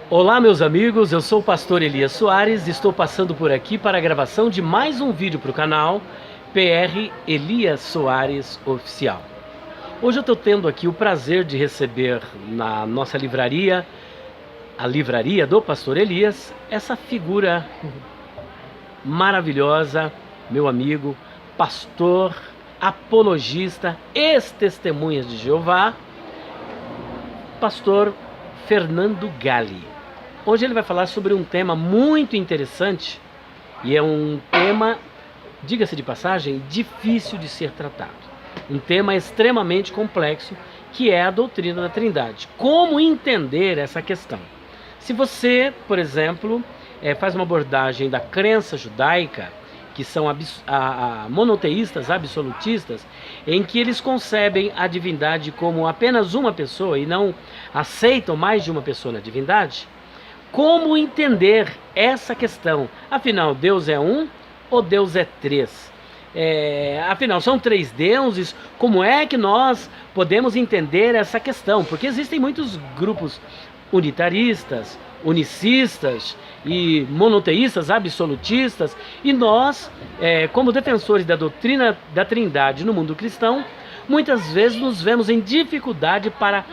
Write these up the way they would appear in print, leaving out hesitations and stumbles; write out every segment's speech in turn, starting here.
Olá meus amigos, eu sou o pastor Elias Soares e estou passando por aqui para a gravação de mais um vídeo para o canal PR Elias Soares Oficial. Hoje eu estou tendo aqui o prazer de receber na nossa livraria, a livraria do pastor Elias, essa figura maravilhosa, meu amigo, pastor, apologista, ex-testemunhas de Jeová, pastor Fernando Galli. Hoje ele vai falar sobre um tema muito interessante e é um tema, diga-se de passagem, difícil de ser tratado. Um tema extremamente complexo que é a doutrina da Trindade. Como entender essa questão? Se você, por exemplo, faz uma abordagem da crença judaica, que são monoteístas, absolutistas, em que eles concebem a divindade como apenas uma pessoa e não aceitam mais de uma pessoa na divindade, como entender essa questão? Afinal, Deus é um ou Deus é três? Afinal, são três deuses? Como é que nós podemos entender essa questão? Porque existem muitos grupos unitaristas, unicistas e monoteístas, absolutistas, e nós, como defensores da doutrina da Trindade no mundo cristão, muitas vezes nos vemos em dificuldade para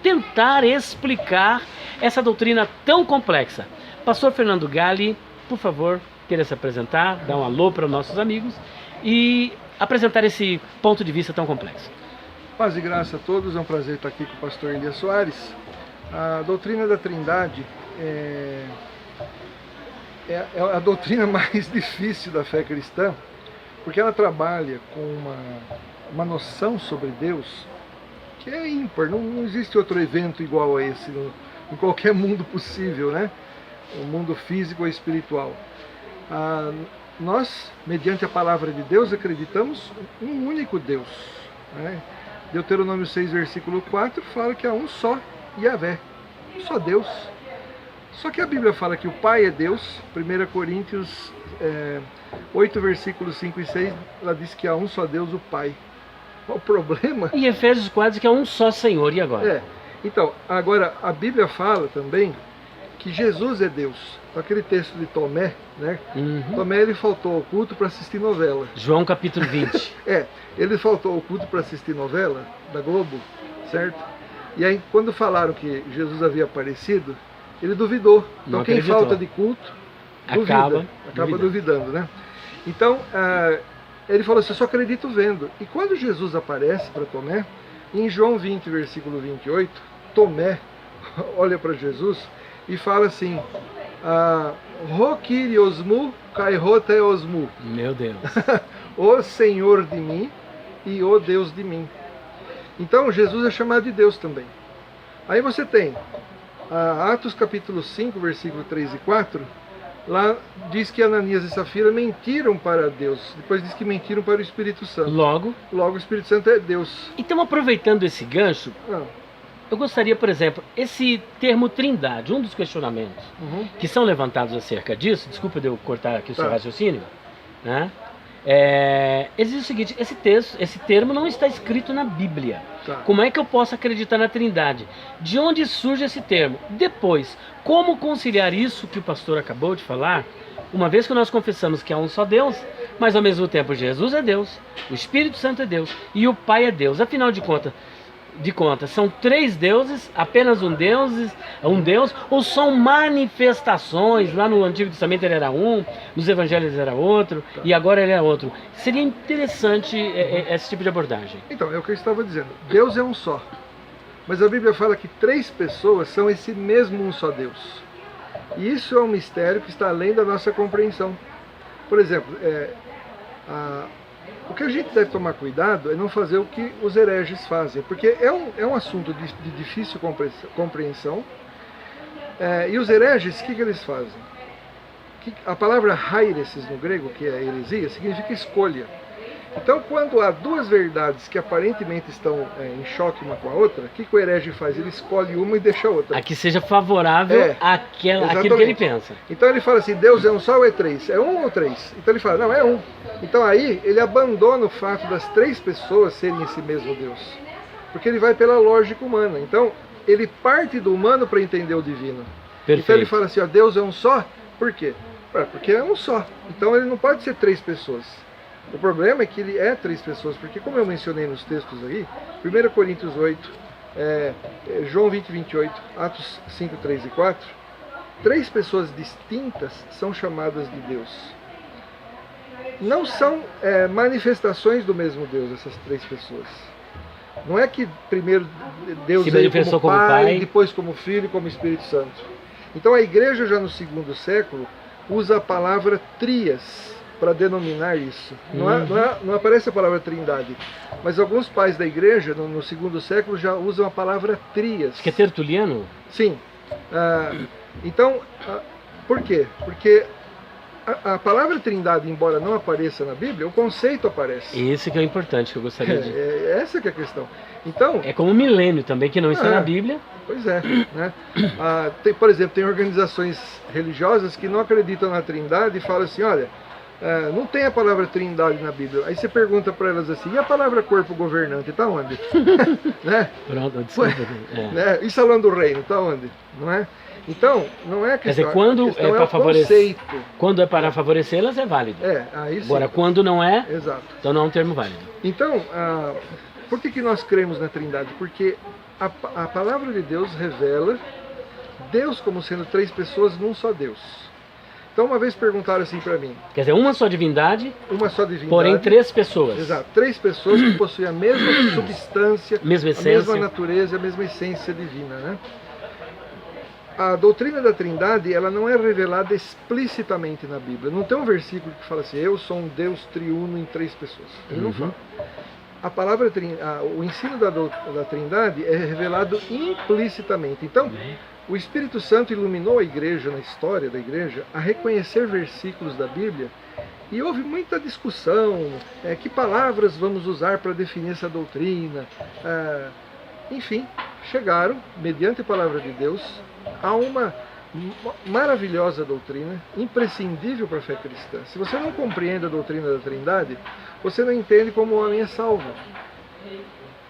tentar explicar essa doutrina tão complexa. Pastor Fernando Galli, por favor, queira se apresentar, dar um alô para os nossos amigos e apresentar esse ponto de vista tão complexo. Paz e graça a todos, é um prazer estar aqui com o pastor Elias Soares. A doutrina da Trindade é a doutrina mais difícil da fé cristã, porque ela trabalha com uma noção sobre Deus que é ímpar, não existe outro evento igual a esse em qualquer mundo possível, né? O mundo físico ou espiritual. Nós, mediante a palavra de Deus, acreditamos em um único Deus, né? Deuteronômio 6, versículo 4, fala que há um só Yahvé, um só Deus. Só que a Bíblia fala que o Pai é Deus. 1 Coríntios 8, versículos 5 e 6, ela diz que há um só Deus, o Pai. Qual o problema? E Efésios 4 diz que é um só Senhor, e agora? Então, agora a Bíblia fala também que Jesus é Deus. Aquele texto de Tomé, né? Tomé, ele faltou ao culto para assistir novela. João capítulo 20. Ele faltou ao culto para assistir novela da Globo, certo? E aí, quando falaram que Jesus havia aparecido, ele duvidou. Então, quem falta de culto, acaba duvidando, né? Então, ele falou assim, eu só acredito vendo. E quando Jesus aparece para Tomé, em João 20, versículo 28, Tomé olha para Jesus e fala assim, Ro Kyriosmu kai ro theosmu. Meu Deus. O Senhor de mim e o Deus de mim. Então Jesus é chamado de Deus também. Aí você tem Atos capítulo 5, versículo 3 e 4, lá diz que Ananias e Safira mentiram para Deus. Depois diz que mentiram para o Espírito Santo. Logo o Espírito Santo é Deus. Então, aproveitando esse gancho, eu gostaria, por exemplo, esse termo Trindade, um dos questionamentos que são levantados acerca disso, desculpa de eu cortar aqui o seu raciocínio, né? Existe o seguinte, esse termo não está escrito na Bíblia. Como é que eu posso acreditar na Trindade? De onde surge esse termo? Depois, como conciliar isso que o pastor acabou de falar, uma vez que nós confessamos que há um só Deus, mas ao mesmo tempo Jesus é Deus, o Espírito Santo é Deus e o Pai é Deus. Afinal de contas, são três deuses, apenas um Deus, ou são manifestações? Lá no Antigo Testamento ele era um, nos Evangelhos era outro, e agora ele é outro. Seria interessante esse tipo de abordagem. Então, é o que eu estava dizendo, Deus é um só, mas a Bíblia fala que três pessoas são esse mesmo um só Deus, e isso é um mistério que está além da nossa compreensão. Por exemplo, o que a gente deve tomar cuidado é não fazer o que os hereges fazem, porque é um assunto de difícil compreensão. E os hereges, o que eles fazem? A palavra hairesis no grego, que é heresia, significa escolha. Então, quando há duas verdades que aparentemente estão em choque uma com a outra, o que o herege faz? Ele escolhe uma e deixa a outra. A que seja favorável àquilo que ele pensa. Então ele fala assim, Deus é um só ou é três? É um ou três? Então ele fala, não, é um. Então aí ele abandona o fato das três pessoas serem esse mesmo Deus. Porque ele vai pela lógica humana. Então ele parte do humano para entender o divino. Perfeito. Então ele fala assim, ó, Deus é um só, por quê? Porque é um só. Então ele não pode ser 3 pessoas. O problema é que ele é 3 pessoas, porque como eu mencionei nos textos aí, 1 Coríntios 8, João 20, 28, Atos 5, 3 e 4, 3 pessoas distintas são chamadas de Deus. Não são manifestações do mesmo Deus, essas 3 pessoas. Não é que primeiro Deus veio como Pai, depois como Filho e como Espírito Santo. Então a igreja já no segundo século usa a palavra trias para denominar isso. Não aparece a palavra trindade, mas alguns pais da igreja no segundo século já usam a palavra trias. Acho que é Tertuliano? Sim. Então, por quê? Porque a palavra trindade, embora não apareça na Bíblia, o conceito aparece. Esse que é o importante que eu gostaria de... Essa que é a questão. Então, é como o milênio também, que não está na Bíblia. Pois é. Né? Por exemplo, tem organizações religiosas que não acreditam na trindade e falam assim, olha, não tem a palavra trindade na Bíblia. Aí você pergunta para elas assim, e a palavra corpo governante, está onde? Né? Pronto, desculpa. Né? E salão do reino, está onde? Não é? Então, não é a questão. Quer dizer, quando é para favorecer, quando é para favorecê-las, é válido. Aí sim. Agora, quando não é, exato. Então não é um termo válido. Então, por que nós cremos na Trindade? Porque a palavra de Deus revela Deus como sendo 3 pessoas num só Deus. Então, uma vez perguntaram assim para mim. Quer dizer, uma só divindade, porém 3 pessoas. Exato, 3 pessoas que possuem a mesma substância, mesma essência, a mesma natureza, a mesma essência divina, né? A doutrina da Trindade, ela não é revelada explicitamente na Bíblia. Não tem um versículo que fala assim, eu sou um Deus triuno em 3 pessoas. Ele não fala. A palavra, o ensino da Trindade é revelado implicitamente. Então, o Espírito Santo iluminou a igreja, na história da igreja, a reconhecer versículos da Bíblia. E houve muita discussão, que palavras vamos usar para definir essa doutrina. Enfim, chegaram, mediante a palavra de Deus, a uma maravilhosa doutrina, imprescindível para a fé cristã. Se você não compreende a doutrina da Trindade, você não entende como o homem é salvo.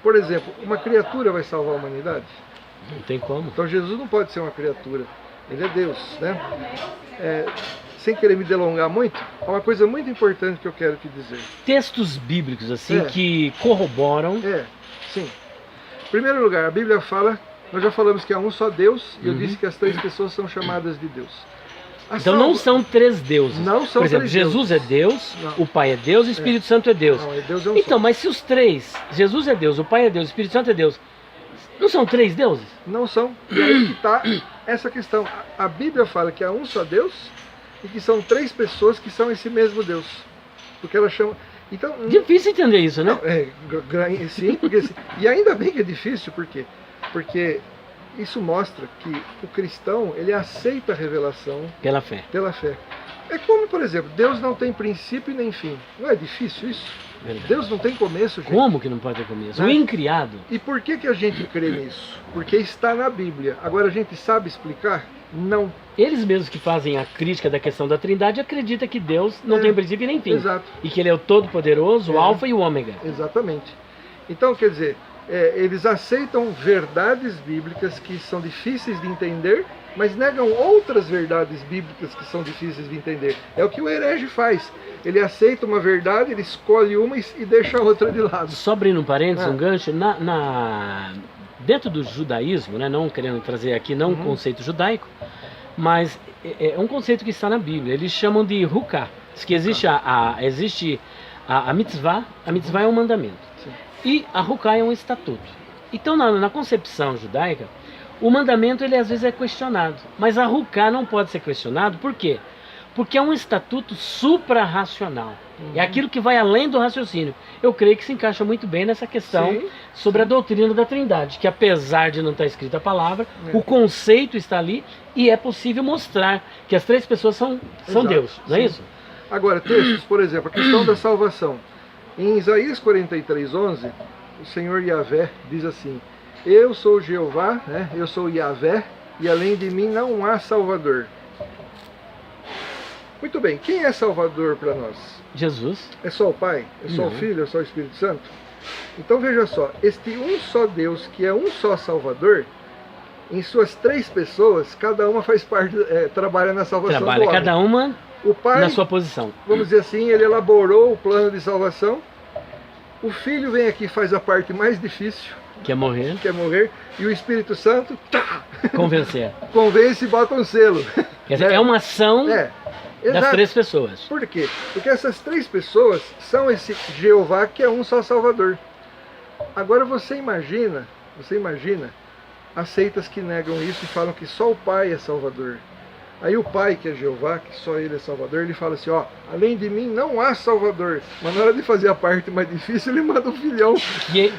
Por exemplo, uma criatura vai salvar a humanidade? Não tem como. Então Jesus não pode ser uma criatura, ele é Deus, né? Sem querer me delongar muito, há uma coisa muito importante que eu quero te dizer. Textos bíblicos assim que corroboram. Sim. Em primeiro lugar, a Bíblia fala, nós já falamos que há um só Deus, e eu disse que as 3 pessoas são chamadas de Deus. Então não são 3 deuses. Não são. Por exemplo, Jesus é Deus, o Pai é Deus e o Espírito Santo é Deus. Não, Deus é um então, só. mas se os 3, Jesus é Deus, o Pai é Deus, o Espírito Santo é Deus, não são 3 deuses? Não são. E aí que está essa questão. A Bíblia fala que há um só Deus e que são 3 pessoas que são esse mesmo Deus. Porque ela chama... Então, difícil entender isso, né? Não, sim, porque, e ainda bem que é difícil, por quê? Porque isso mostra que o cristão, ele aceita a revelação pela fé. É como, por exemplo, Deus não tem princípio nem fim. Não é difícil isso? Verdade. Deus não tem começo, gente. Como que não pode ter começo? O incriado. E por que a gente crê nisso? Porque está na Bíblia. Agora a gente sabe explicar? Não. Eles mesmos que fazem a crítica da questão da Trindade acreditam que Deus não tem princípio nem fim. Exato. E que Ele é o Todo-Poderoso, o Alfa e o Ômega. Exatamente. Então, quer dizer, eles aceitam verdades bíblicas que são difíceis de entender, mas negam outras verdades bíblicas que são difíceis de entender. É o que o herege faz. Ele aceita uma verdade, ele escolhe uma e deixa a outra de lado. Só abrindo um parênteses, um gancho, dentro do judaísmo, né, não querendo trazer aqui não um conceito judaico, mas é um conceito que está na Bíblia. Eles chamam de Ruká. Diz que existe a mitzvah. A mitzvah é um mandamento. Sim. E a Ruká é um estatuto. Então, na concepção judaica, o mandamento ele às vezes é questionado. Mas a Ruká não pode ser questionado. Por quê? Porque é um estatuto suprarracional. É aquilo que vai além do raciocínio. Eu creio que se encaixa muito bem nessa questão sobre a doutrina da Trindade, que apesar de não estar escrita a palavra, o conceito está ali e é possível mostrar que as 3 pessoas são Deus, não é isso? Agora, textos, por exemplo, a questão da salvação. Em Isaías 43:11, o Senhor Yahvé diz assim: eu sou Jeová, né? Eu sou Yahvé, e além de mim não há Salvador. Muito bem, quem é Salvador para nós? Jesus. É só o Pai? É só o Filho? É só o Espírito Santo? Então veja só, este um só Deus, que é um só Salvador, em suas 3 pessoas, cada uma faz parte, trabalha na salvação do homem. Cada uma o pai, na sua posição. Vamos dizer assim, ele elaborou o plano de salvação. O Filho vem aqui e faz a parte mais difícil. Que é morrer. E o Espírito Santo convencer. Convence e bota um selo. Quer dizer, é uma ação das 3 pessoas. Por quê? Porque essas 3 pessoas são esse Jeová que é um só Salvador. Agora você imagina as seitas que negam isso e falam que só o Pai é Salvador. Aí o Pai, que é Jeová, que só Ele é Salvador, ele fala assim, ó, além de mim não há Salvador. Mas na hora de fazer a parte mais difícil, ele manda um filhão. Que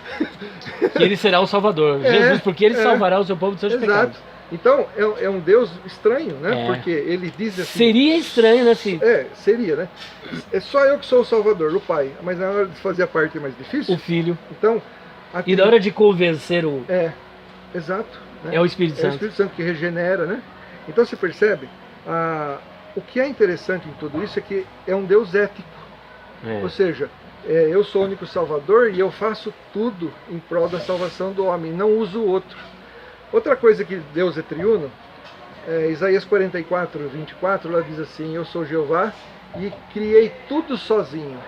ele será o Salvador. Jesus, porque ele salvará o seu povo dos seus pecados. Então, é um Deus estranho, né? Porque ele diz assim... Seria estranho, né? Seria, né? É só eu que sou o Salvador, o Pai. Mas na hora de fazer a parte mais difícil... O Filho. Então... Aqui, e na hora de convencer o... exato. Né? É o Espírito Santo. É o Espírito Santo que regenera, né? Então você percebe, o que é interessante em tudo isso é que é um Deus ético. Ou seja, eu sou o único Salvador e eu faço tudo em prol da salvação do homem, não uso o outro. Outra coisa que Deus é triuno, Isaías 44, 24, lá diz assim, eu sou Jeová e criei tudo sozinho.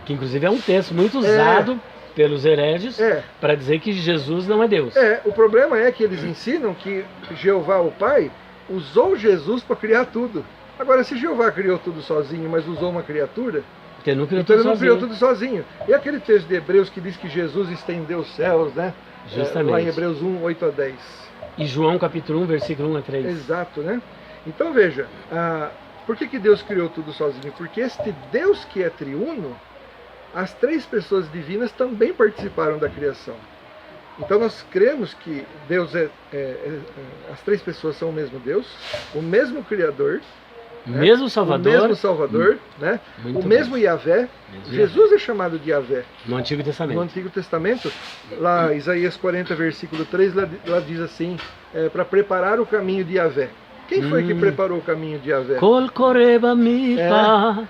Que inclusive é um texto muito usado pelos hereges para dizer que Jesus não é Deus. O problema é que eles ensinam que Jeová, o Pai, usou Jesus para criar tudo. Agora, se Jeová criou tudo sozinho, mas usou uma criatura, ele não criou, então ele não criou tudo sozinho. E aquele texto de Hebreus que diz que Jesus estendeu os céus, né? Justamente. Lá em Hebreus 1, 8 a 10. E João capítulo 1, versículo 1 a 3. Exato, né? Então veja, por que Deus criou tudo sozinho? Porque este Deus que é triuno, as 3 pessoas divinas também participaram da criação. Então nós cremos que Deus as 3 pessoas são o mesmo Deus, o mesmo Criador, mesmo Salvador, o mesmo Salvador, né? O mesmo Yahvé. Jesus é chamado de Yahvé. No Antigo Testamento. No Antigo Testamento, lá Isaías 40, versículo 3, lá diz assim, para preparar o caminho de Yahvé. Quem foi que preparou o caminho de Yahvé? Kol koreba mipa.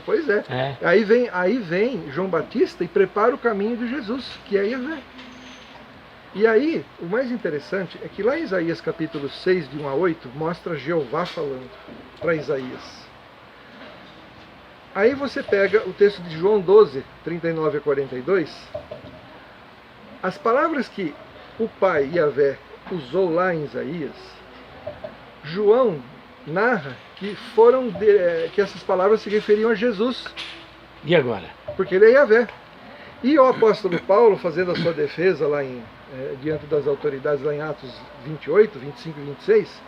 Pois é. Aí vem João Batista e prepara o caminho de Jesus, que é Yahvé. E aí, o mais interessante é que lá em Isaías capítulo 6, de 1 a 8, mostra Jeová falando para Isaías. Aí você pega o texto de João 12, 39 a 42, as palavras que o Pai Yahvé usou lá em Isaías, João narra que que essas palavras se referiam a Jesus. E agora? Porque ele é Yahvé. E o apóstolo Paulo, fazendo a sua defesa lá diante das autoridades, lá em Atos 28, 25 e 26,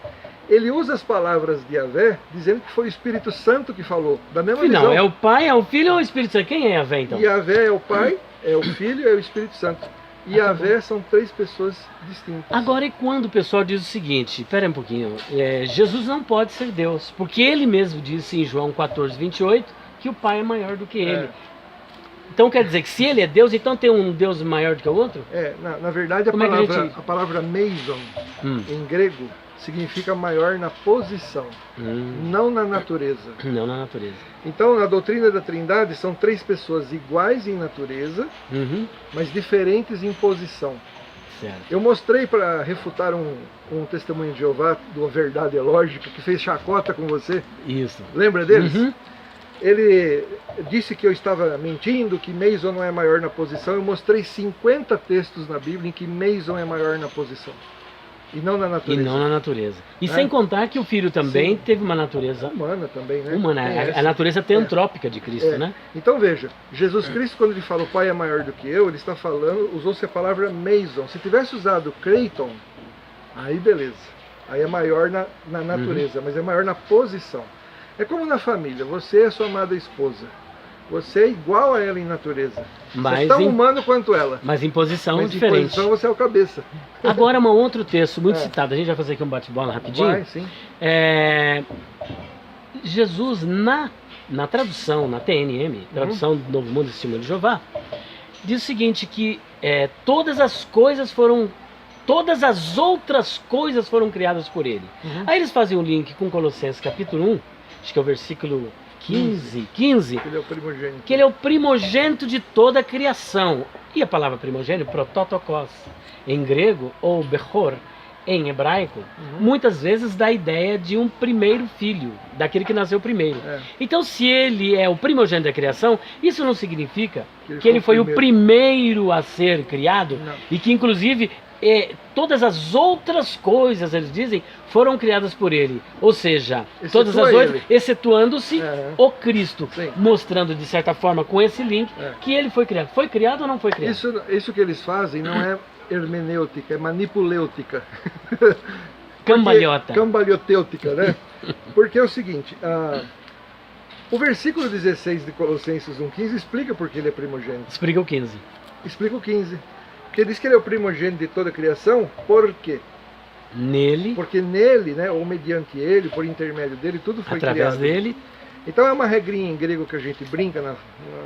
ele usa as palavras de Yahvé, dizendo que foi o Espírito Santo que falou, da mesma visão. Não, é o Pai, é o Filho ou é o Espírito Santo? Quem é Yahvé então? Yahvé é o Pai, é o Filho e é o Espírito Santo. E Yahvé são 3 pessoas distintas. Agora, e quando o pessoal diz o seguinte, espera um pouquinho, Jesus não pode ser Deus, porque ele mesmo disse em João 14, 28, que o Pai é maior do que ele. Então quer dizer que se ele é Deus, então tem um Deus maior do que o outro? Na verdade a palavra meison, em grego, significa maior na posição, não na natureza. Não na natureza. Então, na doutrina da Trindade, são 3 pessoas iguais em natureza, mas diferentes em posição. Certo. Eu mostrei para refutar um testemunho de Jeová, do Verdade é Lógica, que fez chacota com você. Isso. Lembra deles? Ele disse que eu estava mentindo, que meison não é maior na posição. Eu mostrei 50 textos na Bíblia em que meison é maior na posição. E não na natureza. E sem contar que o Filho também teve uma natureza humana também, né? Humana, a natureza teantrópica de Cristo, né? Então veja, Jesus Cristo, quando ele fala o Pai é maior do que eu, ele está falando, usou-se a palavra meison. Se tivesse usado creiton, aí beleza. Aí é maior na natureza, mas é maior na posição. É como na família, você é sua amada esposa. Você é igual a ela em natureza. Você é tão humano quanto ela. Mas em posição diferente. Em posição você é o cabeça. Agora um outro texto muito citado. A gente vai fazer aqui um bate-bola rapidinho. Vai, sim. Jesus, na tradução, na TNM, tradução do Novo Mundo e Testemunho de Jeová, diz o seguinte, que todas as outras coisas foram criadas por ele. Aí eles fazem um link com Colossenses capítulo 1, acho que é o versículo 15. Que ele é o primogênito. Que ele é o primogênito de toda a criação. E a palavra primogênito, prototokos, em grego, ou bechor, em hebraico, muitas vezes dá a ideia de um primeiro filho, daquele que nasceu primeiro. Então, se ele é o primogênito da criação, isso não significa que ele foi o primeiro a ser criado, e que, inclusive, todas as outras coisas, eles dizem, foram criadas por ele. Ou seja, todas as outras, excetuando-se o Cristo, mostrando, de certa forma, com esse link, que ele foi criado. Foi criado ou não foi criado? Isso que eles fazem não é hermenêutica, é manipulêutica. Cambalhotêutica, né? Porque é o seguinte, o versículo 16 de Colossenses 1,15 explica por que ele é primogênito. Explica o 15. Explica o 15. Porque diz que ele é o primogênito de toda a criação, por quê? Nele. Porque nele, né, ou mediante ele, por intermédio dele, tudo foi através criado. dele. Então é uma regrinha em grego que a gente brinca,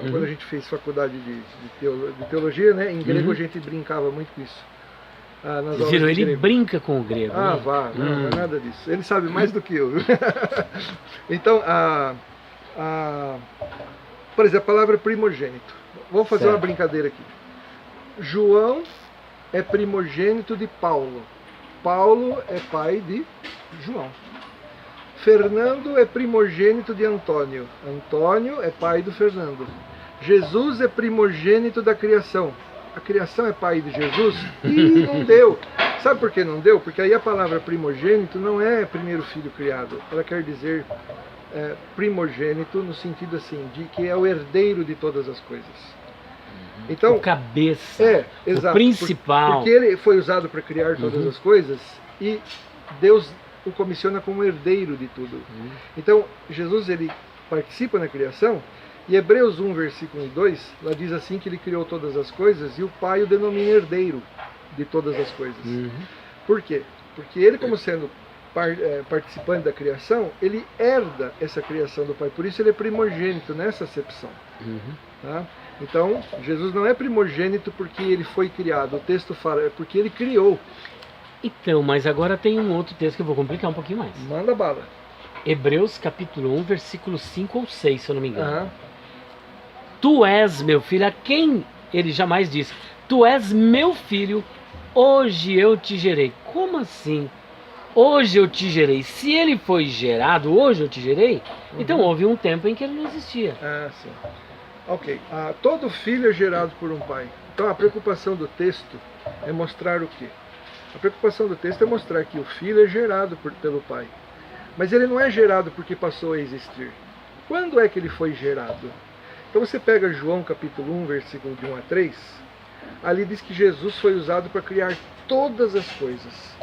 quando a gente fez faculdade de teologia, né? Em grego a gente brincava muito com isso. Viram, ele brinca com o grego. Vá, não é nada disso. Ele sabe mais do que eu. Então, por exemplo, a palavra primogênito. Vamos fazer uma brincadeira aqui. João é primogênito de Paulo. Paulo é pai de João. Fernando é primogênito de Antônio. Antônio é pai do Fernando. Jesus é primogênito da criação. A criação é pai de Jesus? E não deu. Sabe por que não deu? Porque aí a palavra primogênito não é primeiro filho criado. Ela quer dizer primogênito no sentido assim, de que é o herdeiro de todas as coisas. Então, o cabeça, exato, o principal. Porque ele foi usado para criar todas as coisas e Deus o comissiona como herdeiro de tudo. Então, Jesus ele participa na criação e Hebreus 1, versículo 1 e 2, lá diz assim que ele criou todas as coisas e o Pai o denomina herdeiro de todas as coisas. Por quê? Porque ele, como sendo participante da criação, ele herda essa criação do Pai. Por isso ele é primogênito nessa acepção. Tá? Então, Jesus não é primogênito porque ele foi criado. O texto fala, é porque ele criou. Então, mas agora tem um outro texto que eu vou complicar um pouquinho mais. Manda bala. Hebreus capítulo 1, versículo 5 ou 6, se eu não me engano. Tu és meu filho, a quem ele jamais disse, tu és meu filho, hoje eu te gerei. Como assim? Hoje eu te gerei. Se ele foi gerado, hoje eu te gerei, então houve um tempo em que ele não existia. Sim. Ok. Todo filho é gerado por um pai. Então a preocupação do texto é mostrar o quê? A preocupação do texto é mostrar que o filho é gerado pelo pai. Mas ele não é gerado porque passou a existir. Quando é que ele foi gerado? Então você pega João capítulo 1, versículo de 1 a 3, ali diz que Jesus foi usado para criar todas as coisas.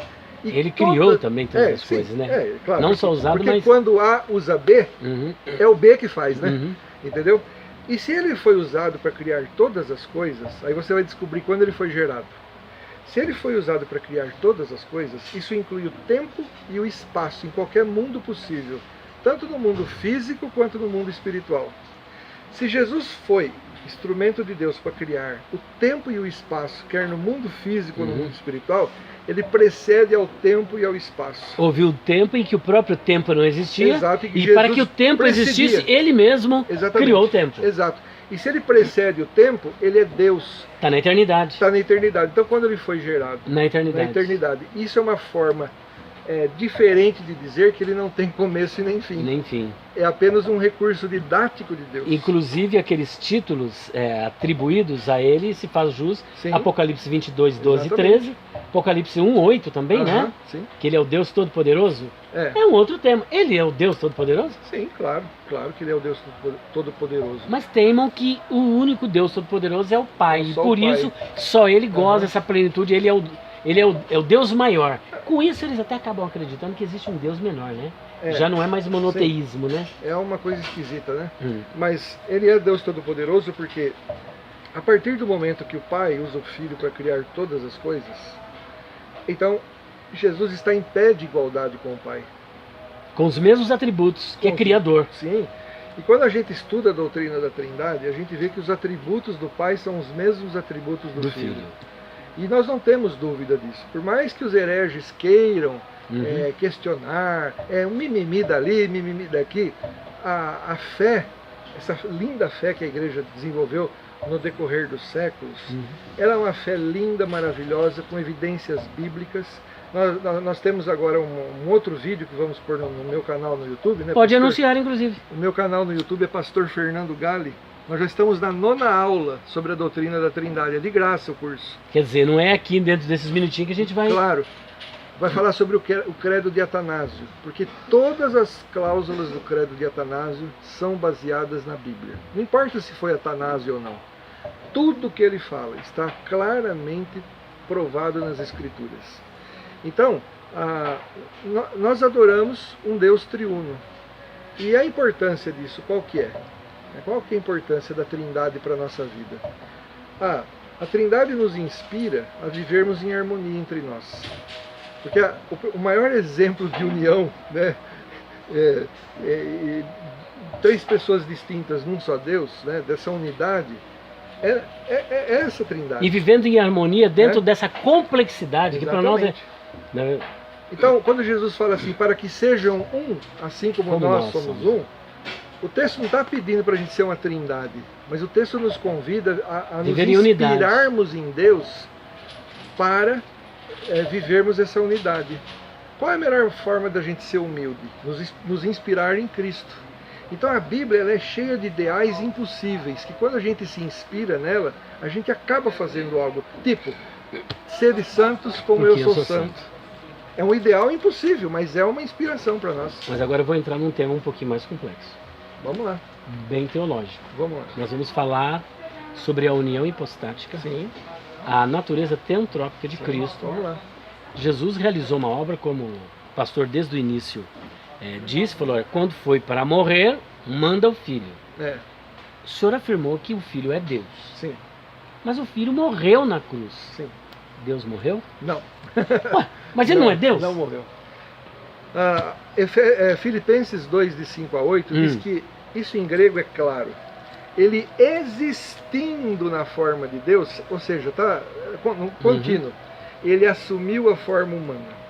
E ele criou também todas as coisas, né? Claro, não só usado, porque mas... quando A usa B, é o B que faz, né? Entendeu? E se ele foi usado para criar todas as coisas, aí você vai descobrir quando ele foi gerado. Se ele foi usado para criar todas as coisas, isso inclui o tempo e o espaço em qualquer mundo possível, tanto no mundo físico quanto no mundo espiritual. Se Jesus foi instrumento de Deus para criar o tempo e o espaço, quer no mundo físico ou no mundo espiritual, ele precede ao tempo e ao espaço. Houve um tempo em que o próprio tempo não existia, exato, e para que o tempo existisse, ele mesmo criou o tempo. Exato. E se ele precede o tempo, ele é Deus. Está na eternidade. Está na eternidade. Então quando ele foi gerado? Na eternidade. Na eternidade. Isso é uma forma diferente de dizer que ele não tem começo e nem fim. Nem fim. É apenas um recurso didático de Deus. Inclusive aqueles títulos atribuídos a ele se faz jus. Sim. Apocalipse 22, 12 e 13. Apocalipse 1, 8 também, né? Sim. Que ele é o Deus Todo-Poderoso. É um outro tema. Ele é o Deus Todo-Poderoso? Sim, claro. Claro que ele é o Deus Todo-Poderoso. Mas teimam que o único Deus Todo-Poderoso é o Pai. E por isso, só ele goza dessa plenitude. Ele é o Deus maior. Com isso, eles até acabam acreditando que existe um Deus menor, né? Já não é mais monoteísmo, né? É uma coisa esquisita, né? Mas ele é Deus Todo-Poderoso porque a partir do momento que o Pai usa o Filho para criar todas as coisas, então Jesus está em pé de igualdade com o Pai. Com os mesmos atributos, que é Criador. Sim. E quando a gente estuda a doutrina da Trindade, a gente vê que os atributos do Pai são os mesmos atributos do Filho. E nós não temos dúvida disso. Por mais que os hereges queiram questionar, um mimimi dali, mimimi daqui, a fé, essa linda fé que a igreja desenvolveu no decorrer dos séculos, ela é uma fé linda, maravilhosa, com evidências bíblicas. Nós temos agora um outro vídeo que vamos pôr no meu canal no YouTube, né? Pode anunciar, inclusive. O meu canal no YouTube é Pastor Fernando Galli. Nós já estamos na 9ª aula sobre a doutrina da Trindade. É de graça o curso. Quer dizer, não é aqui dentro desses minutinhos que a gente vai... Claro. Vai falar sobre o credo de Atanásio, porque todas as cláusulas do credo de Atanásio são baseadas na Bíblia. Não importa se foi Atanásio ou não. Tudo que ele fala está claramente provado nas Escrituras. Então, nós adoramos um Deus triuno. E a importância disso, qual que é? Qual que é a importância da Trindade para a nossa vida? A Trindade nos inspira a vivermos em harmonia entre nós. Porque o maior exemplo de união, né, três pessoas distintas num só Deus, né, dessa unidade, é essa Trindade. E vivendo em harmonia dentro dessa complexidade. Exatamente. Que para nós é... Né? Então, quando Jesus fala assim, para que sejam um, assim como nós somos um, o texto não está pedindo para a gente ser uma Trindade, mas o texto nos convida a nos inspirarmos em Deus para vivermos essa unidade. Qual é a melhor forma da gente ser humilde? Nos inspirar em Cristo. Então a Bíblia ela é cheia de ideais impossíveis, que quando a gente se inspira nela, a gente acaba fazendo algo. Tipo, sede santos como eu sou santo. É um ideal impossível, mas é uma inspiração para nós. Mas agora eu vou entrar num tema um pouquinho mais complexo. Vamos lá. Bem teológico. Vamos lá. Nós vamos falar sobre a união hipostática. Sim. A natureza teantrópica de Cristo. Vamos lá. Jesus realizou uma obra, como o pastor desde o início disse, falou, quando foi para morrer, manda o Filho. O Senhor afirmou que o Filho é Deus. Sim. Mas o Filho morreu na cruz. Sim. Deus morreu? Não. Ué, mas ele não é Deus? Não morreu. Filipenses 2, de 5 a 8, diz que, isso em grego é claro, ele existindo na forma de Deus, ou seja, está contínuo, ele assumiu a forma humana.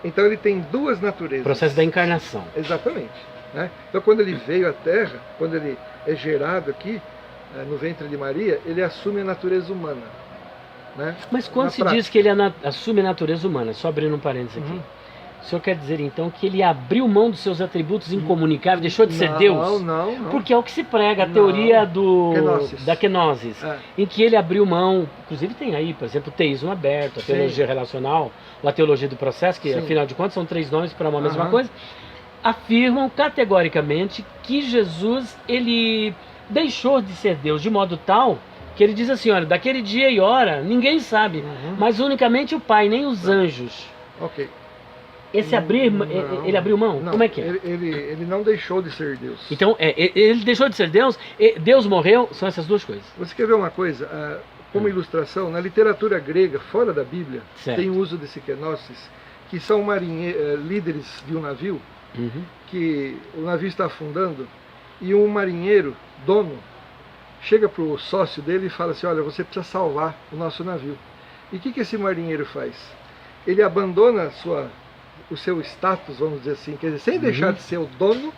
Então ele tem duas naturezas. Processo da encarnação. Exatamente. Né? Então quando ele veio à Terra, quando ele é gerado aqui, no ventre de Maria, ele assume a natureza humana. Né? Mas quando se diz que ele assume a natureza humana, só abrindo um parênteses aqui, o senhor quer dizer então que ele abriu mão dos seus atributos incomunicáveis, deixou de ser Deus? Não. Porque é o que se prega, a teoria da kenosis, em que ele abriu mão, inclusive tem aí, por exemplo, o teísmo aberto, a teologia relacional, ou a teologia do processo, que afinal de contas são três nomes para uma mesma coisa, afirmam categoricamente que Jesus, ele deixou de ser Deus de modo tal que ele diz assim, olha, daquele dia e hora, ninguém sabe, mas unicamente o Pai, nem os anjos. Ok. Esse ele abriu mão? Não, como é que é? Ele não deixou de ser Deus. Então, ele deixou de ser Deus, Deus morreu, são essas duas coisas. Você quer ver uma coisa? Como ilustração, na literatura grega, fora da Bíblia, tem o uso desse kenosis, que são líderes de um navio, que o navio está afundando, e um marinheiro, dono, chega para o sócio dele e fala assim, olha, você precisa salvar o nosso navio. E o que esse marinheiro faz? Ele abandona o seu status, vamos dizer assim, quer dizer, sem deixar de ser o dono.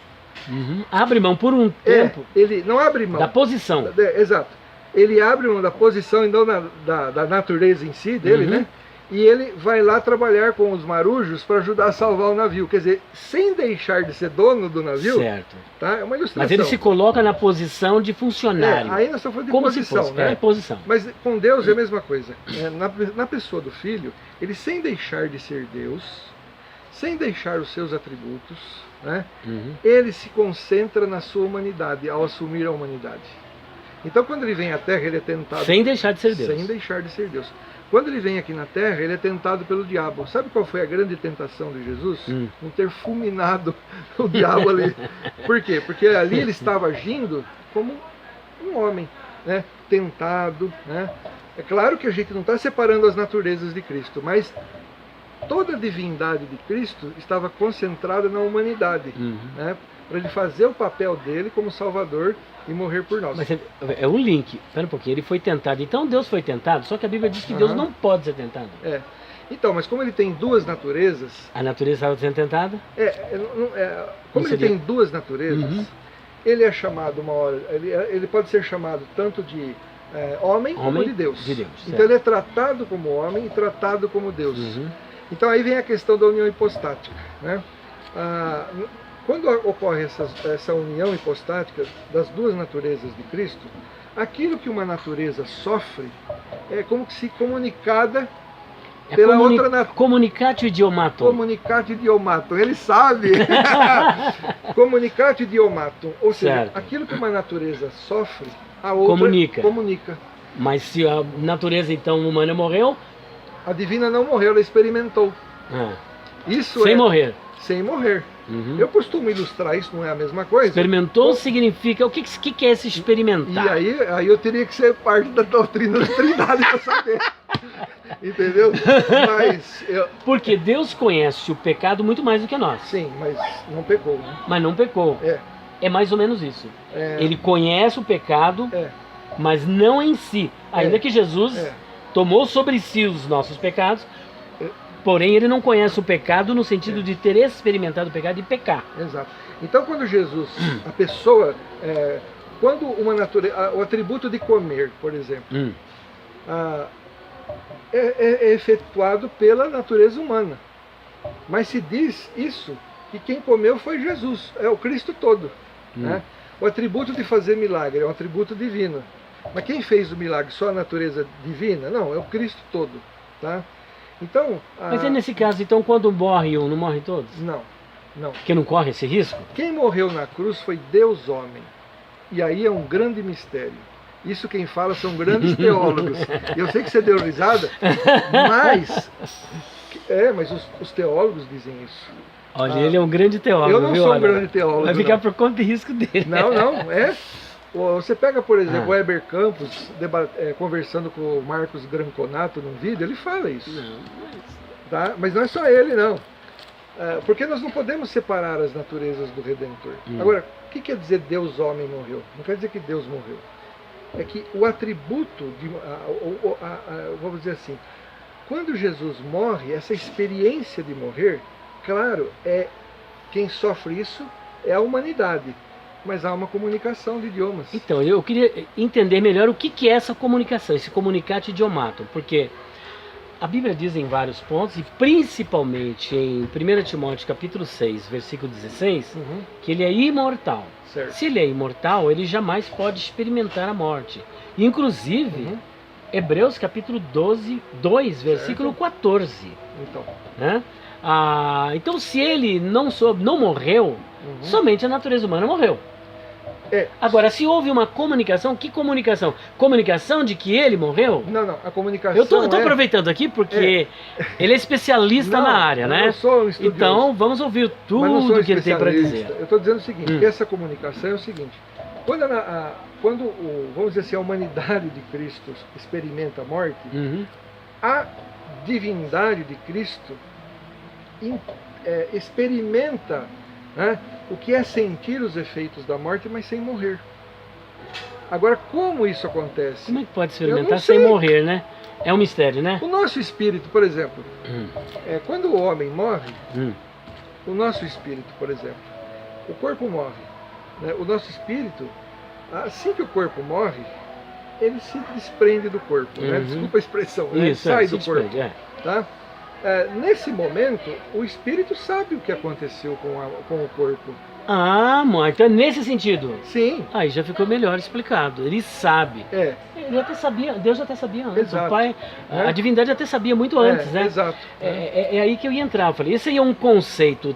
Abre mão por um tempo. Ele não abre mão. Da posição. Exato. Ele abre mão da posição e não da natureza em si dele, né? E ele vai lá trabalhar com os marujos para ajudar a salvar o navio. Quer dizer, sem deixar de ser dono do navio. Certo. Tá? É uma ilustração. Mas ele se coloca na posição de funcionário. Aí nós estamos falando de como posição, se fosse, né? Posição. Mas com Deus é a mesma coisa. Na pessoa do Filho, ele sem deixar de ser Deus, sem deixar os seus atributos, né? Ele se concentra na sua humanidade, ao assumir a humanidade. Então quando ele vem à Terra, ele é tentado... Sem deixar de ser Deus. Sem deixar de ser Deus. Quando ele vem aqui na Terra, ele é tentado pelo diabo. Sabe qual foi a grande tentação de Jesus? Não ter fulminado o diabo ali. Por quê? Porque ali ele estava agindo como um homem, né? Tentado. Né? É claro que a gente não está separando as naturezas de Cristo, mas toda a divindade de Cristo estava concentrada na humanidade, né? Para ele fazer o papel dele como Salvador e morrer por nós. Mas é um link, espera um pouquinho, ele foi tentado. Então Deus foi tentado, só que a Bíblia diz que Deus não pode ser tentado. Então, mas como ele tem duas naturezas... A natureza estava sendo tentada? Como ele tem duas naturezas, ele é chamado uma hora... Ele pode ser chamado tanto de homem como de Deus. Então ele é tratado como homem e tratado como Deus. Então aí vem a questão da união hipostática, né? Quando ocorre essa união hipostática das duas naturezas de Cristo, aquilo que uma natureza sofre é como que se comunicada pela outra natureza. Comunicatio idiomatum. Comunicatio idiomatum, ele sabe. Comunicatio idiomatum, ou seja, aquilo que uma natureza sofre, a outra comunica. Mas se a natureza então humana morreu? A divina não morreu, ela experimentou. Isso sem morrer. Sem morrer. Eu costumo ilustrar isso, não é a mesma coisa? Experimentou significa... O que é esse experimentar? E aí eu teria que ser parte da doutrina da Trindade para saber. Entendeu? Porque Deus conhece o pecado muito mais do que nós. Sim, mas não pecou, né? Mas não pecou. É mais ou menos isso. Ele conhece o pecado, mas não em si. Ainda que Jesus tomou sobre si os nossos pecados, porém ele não conhece o pecado no sentido de ter experimentado o pecado e pecar. Exato. Então quando Jesus, a pessoa, quando uma natureza, o atributo de comer, por exemplo, é efetuado pela natureza humana. Mas se diz isso, que quem comeu foi Jesus, é o Cristo todo. Né? O atributo de fazer milagre é um atributo divino. Mas quem fez o milagre só a natureza divina? Não, é o Cristo todo. Tá? Então, mas é nesse caso, então, quando morre um, não morre todos? Não, não. Porque não corre esse risco? Quem morreu na cruz foi Deus homem. E aí é um grande mistério. Isso quem fala são grandes teólogos. Eu sei que você deu risada, mas os teólogos dizem isso. Olha, ele é um grande teólogo. Eu não sou um grande teólogo. Vai ficar por conta e risco dele. Não. Você pega, por exemplo, o Heber Campos conversando com o Marcos Granconato num vídeo, ele fala isso. Tá? Mas não é só ele, não. Porque nós não podemos separar as naturezas do Redentor. Agora, o que quer dizer Deus homem morreu? Não quer dizer que Deus morreu. É que o atributo, vamos dizer assim, quando Jesus morre, essa experiência de morrer, claro, quem sofre isso é a humanidade. Mas há uma comunicação de idiomas. Então, eu queria entender melhor o que é essa comunicação, esse comunicatio idiomatum, porque a Bíblia diz em vários pontos, e principalmente em 1 Timóteo capítulo 6, versículo 16, que ele é imortal. Certo. Se ele é imortal, ele jamais pode experimentar a morte. Inclusive, Hebreus capítulo 2, versículo 14. Então, né? Então, se ele não morreu, somente a natureza humana morreu. Agora, se houve uma comunicação, que comunicação? Comunicação de que ele morreu? Não, a comunicação. Eu estou aproveitando aqui porque ele é especialista na área, né? Eu não sou um estudioso. Então, vamos ouvir tudo o que ele tem para dizer. Eu estou dizendo o seguinte: que essa comunicação é o seguinte: quando vamos dizer assim, a humanidade de Cristo experimenta a morte, a divindade de Cristo experimenta o que é sentir os efeitos da morte, mas sem morrer. Agora, como isso acontece? Como é que pode experimentar sem morrer, né? É um mistério, né? O nosso espírito, por exemplo, quando o homem morre, o nosso espírito, por exemplo, o corpo morre, né? O nosso espírito, assim que o corpo morre, ele se desprende do corpo, né? Desculpa a expressão, né? Isso, sai do corpo. desprende, tá? Nesse momento, o espírito sabe o que aconteceu com o corpo. Então é nesse sentido. Sim. Aí já ficou melhor explicado. Ele sabe. Ele até sabia, Deus já até sabia antes. Exato. O Pai, a divindade até sabia muito antes, né? Exato. É aí que eu ia entrar. Eu falei, esse aí é um conceito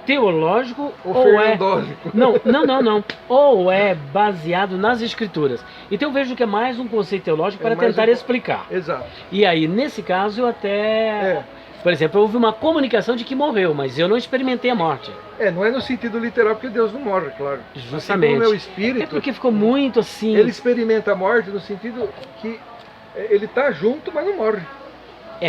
teológico ou fernandólico? Não. Ou é baseado nas escrituras. Então eu vejo que é mais um conceito teológico para tentar explicar. Exato. E aí, nesse caso, eu até... Por exemplo, houve uma comunicação de que morreu, mas eu não experimentei a morte. Não é no sentido literal, porque Deus não morre, claro. Justamente. Assim, o meu espírito... É porque ficou muito assim... Ele experimenta a morte no sentido que ele está junto, mas não morre.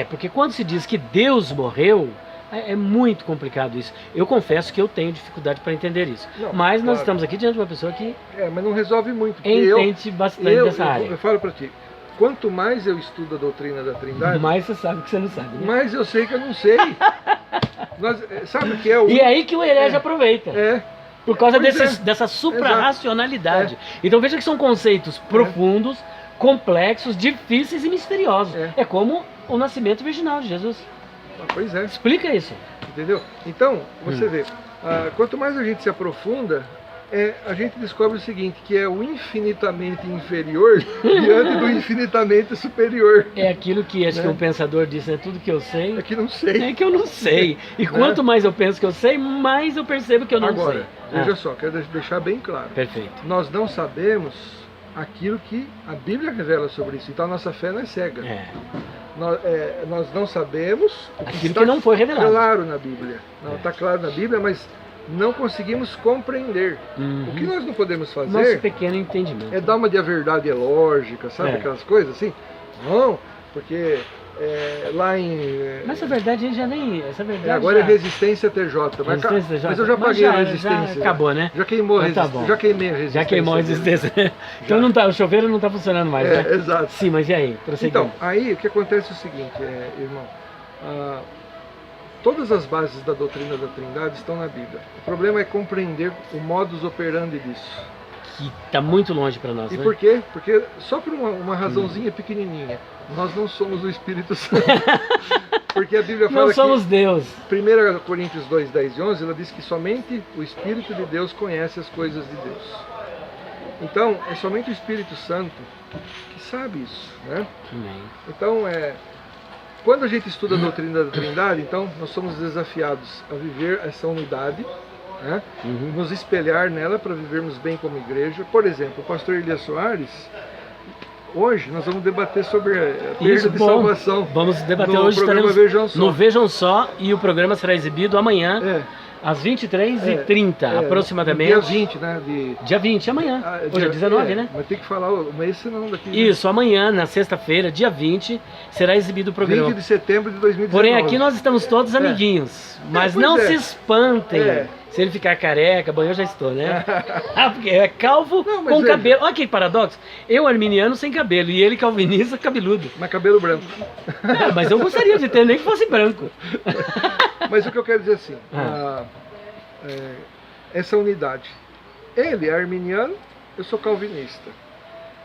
Porque quando se diz que Deus morreu, é muito complicado isso. Eu confesso que eu tenho dificuldade para entender isso. Mas nós estamos aqui diante de uma pessoa que... mas não resolve muito. Entende bastante dessa área. Eu falo para ti. quanto mais eu estudo a doutrina da Trindade, mais você sabe que você não sabe, né? mais eu sei que eu não sei. Sabe o que é o... E é aí que o herege aproveita. Por causa dessa suprarracionalidade. Então veja que são conceitos profundos, complexos, difíceis e misteriosos. É como o nascimento virginal de Jesus. Pois é. Explica isso. Entendeu? Então, você vê, quanto mais a gente se aprofunda, a gente descobre o seguinte, que é o infinitamente inferior diante do infinitamente superior. É aquilo que acho que um pensador disse, é tudo que eu sei. É que não sei. É que eu não sei. E quanto mais eu penso que eu sei, mais eu percebo que eu não sei. Agora, veja só, quero deixar bem claro. Perfeito. Nós não sabemos aquilo que a Bíblia revela sobre isso. Então a nossa fé não é cega. Nós não sabemos aquilo que não foi revelado. Claro na Bíblia. Não está claro na Bíblia, mas não conseguimos compreender. O que nós não podemos fazer... Nosso pequeno entendimento. É dar uma de a verdade é lógica, sabe? Aquelas coisas assim. Não, porque lá em... Mas essa verdade a gente já nem... Essa verdade agora é resistência TJ. Mas eu já paguei a resistência. Já acabou, né? Já queimou já queimei a resistência. Já queimou a resistência. Então não tá, o chuveiro não está funcionando mais, né? Exato. Sim, mas e aí? Então, aí o que acontece é o seguinte, irmão. Todas as bases da doutrina da Trindade estão na Bíblia. O problema é compreender o modus operandi disso. Que está muito longe para nós, E né? por quê? Porque só por uma razãozinha pequenininha, nós não somos o Espírito Santo. Porque a Bíblia fala não somos Deus. 1 Coríntios 2, 10 e 11, ela diz que somente o Espírito de Deus conhece as coisas de Deus. Então, é somente o Espírito Santo que sabe isso, né? Então, quando a gente estuda a doutrina da Trindade, então nós somos desafiados a viver essa unidade, né? Nos espelhar nela para vivermos bem como igreja. Por exemplo, o pastor Elias Soares, hoje nós vamos debater sobre a perda de salvação. Vamos debater no hoje, programa Vejam Só. No Vejam Só, e o programa será exibido amanhã. Às 23h30, aproximadamente. Dia 20, né? Dia 20, amanhã. Hoje é 19, né? Mas tem que falar o mês, senão daqui... Isso, amanhã, na sexta-feira, dia 20, será exibido o programa. 20 de setembro de 2019. Porém, aqui nós estamos todos amiguinhos. Mas não se espantem. Se ele ficar careca, bom, eu já estou, né? Porque é calvo com cabelo. Olha que paradoxo. Eu, arminiano, sem cabelo. E ele, calvinista, cabeludo. Mas cabelo branco. Mas eu gostaria de ter, nem que fosse branco. Mas o que eu quero dizer assim, essa unidade. Ele é arminiano, eu sou calvinista.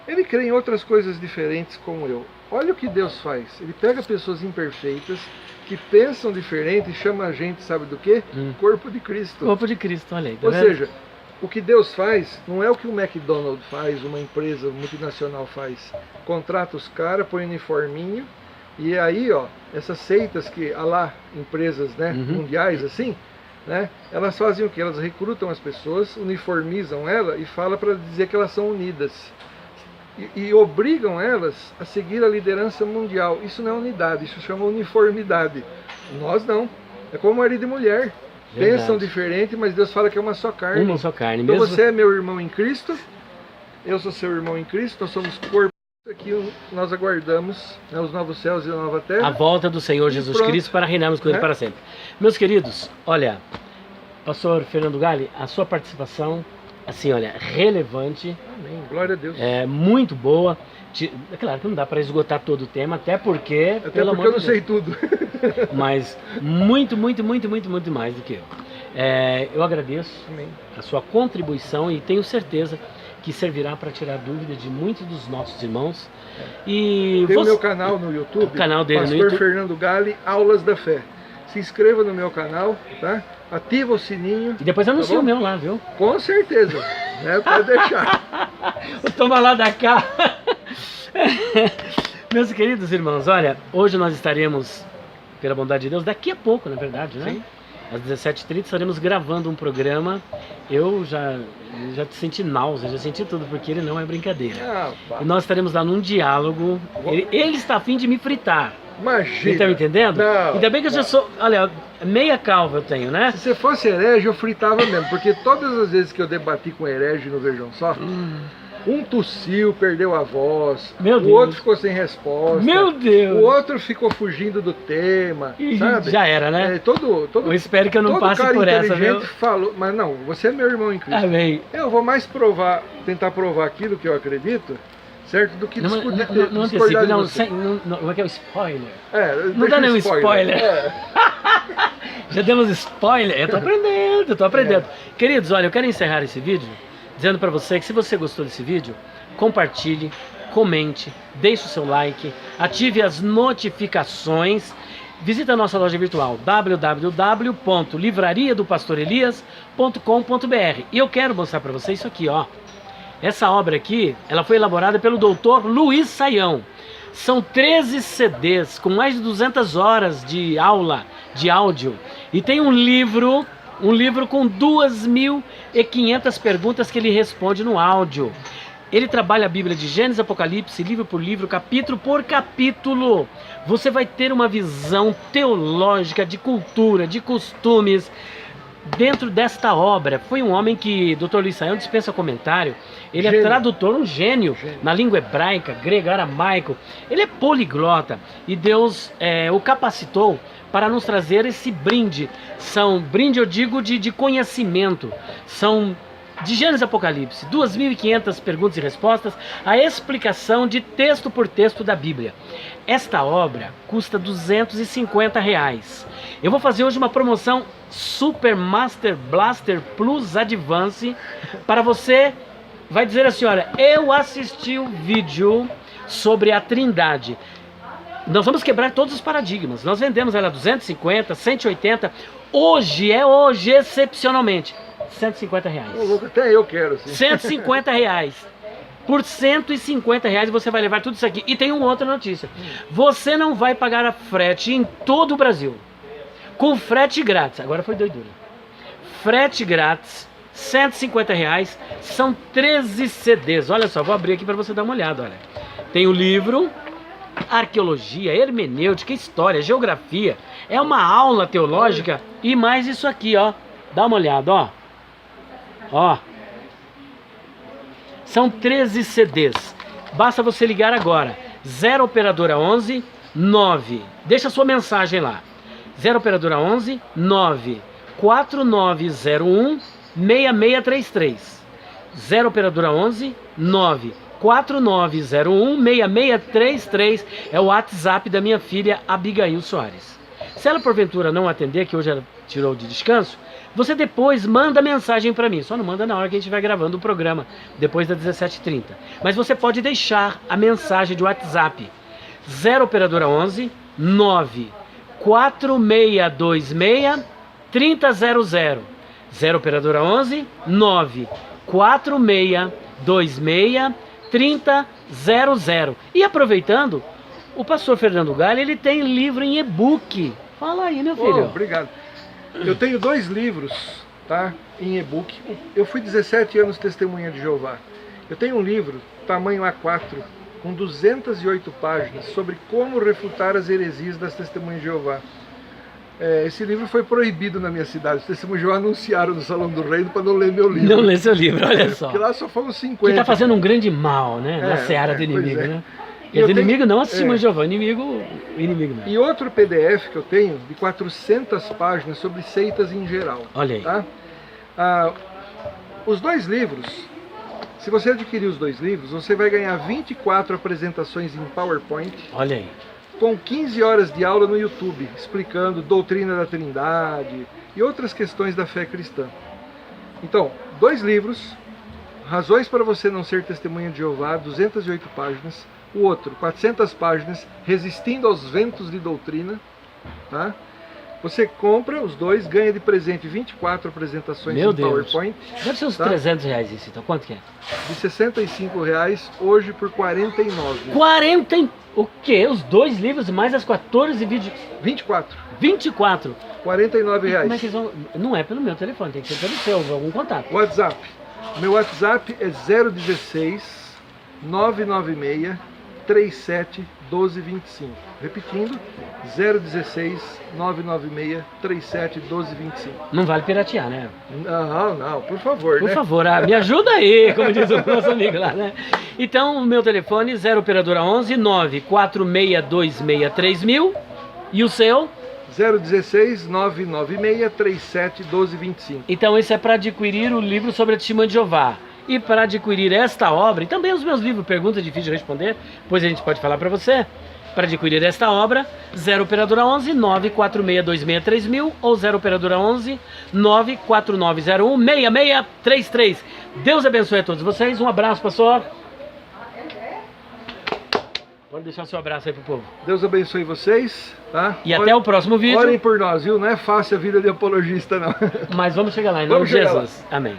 Ele crê em outras coisas diferentes como eu. Olha o que Deus faz. Ele pega pessoas imperfeitas, que pensam diferente e chama a gente, sabe do quê? Corpo de Cristo. Corpo de Cristo, olha aí. Tá Ou seja, o que Deus faz não é o que o McDonald's faz, uma empresa multinacional faz. Contrata os caras, põe uniforminho, e aí, ó, essas seitas que, empresas, né, mundiais assim, né, elas fazem o quê? Elas recrutam as pessoas, uniformizam ela e falam para dizer que elas são unidas. E obrigam elas a seguir a liderança mundial. Isso não é unidade, isso chama uniformidade. Nós não. É como marido e mulher. Verdade. Pensam diferente, mas Deus fala que é uma só carne. Uma só carne. Então você é meu irmão em Cristo, eu sou seu irmão em Cristo, nós somos corpo. Aqui nós aguardamos, né, os novos céus e a nova terra. A volta do Senhor Jesus Cristo para reinarmos com Ele para sempre. Meus queridos, olha, pastor Fernando Galli, a sua participação, assim, olha, relevante. Amém. Glória a Deus. É muito boa. É claro que não dá para esgotar todo o tema, até porque eu não sei tudo. Mas muito mais do que eu. Eu agradeço a sua contribuição e tenho certeza que servirá para tirar dúvida de muitos dos nossos irmãos. E tem o meu canal no YouTube, o canal dele Pastor no YouTube. Fernando Galli, Aulas da Fé. Se inscreva no meu canal, tá? Ativa o sininho. E depois anuncia o meu lá, viu? Com certeza, né? Pode deixar. Toma lá da cá. Meus queridos irmãos, olha, hoje nós estaremos, pela bondade de Deus, daqui a pouco, na verdade, né? Sim. Às 17h30 estaremos gravando um programa. Eu já senti náusea, já senti tudo, porque ele não é brincadeira. E nós estaremos lá num diálogo. Ele está a fim de me fritar. Imagina. Ele tá me entendendo? Não, ainda bem que eu já sou, olha, meia calva eu tenho, né? Se você fosse herege, eu fritava mesmo. Porque todas as vezes que eu debati com herege no Vejam Só, um tossiu, perdeu a voz, o outro ficou sem resposta, meu Deus, o outro ficou fugindo do tema, sabe? Já era, né? Eu espero que eu não passe por essa, viu? Falou, mas não, você é meu irmão em Cristo. Amém. Eu vou mais tentar provar aquilo que eu acredito, certo? Do que Não discordar não, de você. como é que é o spoiler? Não dá nenhum spoiler. Já demos spoiler? Eu tô aprendendo. Queridos, olha, eu quero encerrar esse vídeo dizendo para você que se você gostou desse vídeo, compartilhe, comente, deixe o seu like, ative as notificações, visite a nossa loja virtual www.livrariadopastorelias.com.br. E eu quero mostrar para você isso aqui, ó. Essa obra aqui, ela foi elaborada pelo Dr. Luiz Saião. São 13 CDs com mais de 200 horas de aula, de áudio. E tem um livro com 2.500 perguntas que ele responde no áudio. Ele trabalha a Bíblia de Gênesis, Apocalipse, livro por livro, capítulo por capítulo. Você vai ter uma visão teológica, de cultura, de costumes, dentro desta obra. Foi um homem que, Dr. Luiz Saião, dispensa comentário. Ele é tradutor, um gênio na língua hebraica, grego, aramaico. Ele é poliglota e Deus o capacitou para nos trazer esse brinde. Brinde eu digo de conhecimento. São de Gênesis Apocalipse, 2.500 perguntas e respostas, a explicação de texto por texto da Bíblia. Esta obra custa R$250. Eu vou fazer hoje uma promoção Super Master Blaster Plus Advance para você. Vai dizer assim, olha, eu assisti o vídeo sobre a Trindade. Nós vamos quebrar todos os paradigmas. Nós vendemos ela 250, 180. Hoje, excepcionalmente, R$150. Até eu quero, sim. R$150. Por R$150 você vai levar tudo isso aqui. E tem uma outra notícia. Você não vai pagar a frete em todo o Brasil. Com frete grátis. Agora foi doidura. Frete grátis, R$150. São 13 CDs. Olha só, vou abrir aqui para você dar uma olhada. Olha. Tem o livro, arqueologia, hermenêutica, história, geografia. É uma aula teológica. E mais isso aqui, ó. Dá uma olhada, ó. Ó. São 13 CDs. Basta você ligar agora. 0 operadora 11 9. Deixa sua mensagem lá. 0 operadora 11 9 4901 6633. 0 operadora 11 9 4901 6633 é o WhatsApp da minha filha Abigail Soares. Se ela porventura não atender, que hoje ela tirou de descanso, você depois manda mensagem para mim. Só não manda na hora que a gente vai gravando o programa, depois das 17h30. Mas você pode deixar a mensagem de WhatsApp. 0 operadora 11 9 4626 3000. 0 operadora 11 9 4626 3000. E aproveitando, o pastor Fernando Galli, ele tem livro em e-book. Fala aí, meu filho. Obrigado. Eu tenho 2 livros, tá, em e-book. Eu fui 17 anos testemunha de Jeová. Eu tenho um livro, tamanho A4, com 208 páginas, sobre como refutar as heresias das testemunhas de Jeová. Esse livro foi proibido na minha cidade. Os testemunhos de Jeová anunciaram no Salão do Reino para não ler meu livro. Não ler seu livro, olha só. Porque lá só foram 50. Que está fazendo um grande mal, né? Na seara do inimigo, né? E do inimigo não acima de Jeová, inimigo não. E outro PDF que eu tenho, de 400 páginas, sobre seitas em geral. Olha aí. Tá? Os 2 livros, se você adquirir os 2 livros, você vai ganhar 24 apresentações em PowerPoint. Olha aí. Com 15 horas de aula no YouTube, explicando doutrina da Trindade e outras questões da fé cristã. Então, 2 livros, Razões para você não ser testemunha de Jeová, 208 páginas. O outro, 400 páginas, Resistindo aos ventos de doutrina. Tá? Você compra os 2, ganha de presente 24 apresentações em PowerPoint. Deve ser uns R$300 isso, então. Quanto que é? De R$65, hoje por R$49. 40? O quê? Os 2 livros mais as 14 vídeos? 24. 24? R$49. Como é que eles vão... Não é pelo meu telefone, tem que ser pelo seu, algum contato. WhatsApp. Meu WhatsApp é 016 996 37 1225. Repetindo, 016 996 37 1225. Não vale piratear, né? Não, por favor. Por favor, me ajuda aí, como diz o nosso amigo lá, né? Então, o meu telefone, 0 operadora 11 9 4626 3000. E o seu? 016 996 37 1225. Então, esse é para adquirir o livro sobre a Testemunha de Jeová. E para adquirir esta obra, e também os meus livros, Pergunta Difícil de Responder, pois a gente pode falar para você, para adquirir esta obra, 0 Operadora 11 946263000 ou 0 Operadora 11 94901 6633. Deus abençoe a todos vocês, um abraço, pastor. Pode deixar seu abraço aí pro povo. Deus abençoe vocês, tá? E até o próximo vídeo. Orem por nós, viu? Não é fácil a vida de apologista, não. Mas vamos chegar lá, em nome de Jesus. Lá. Amém.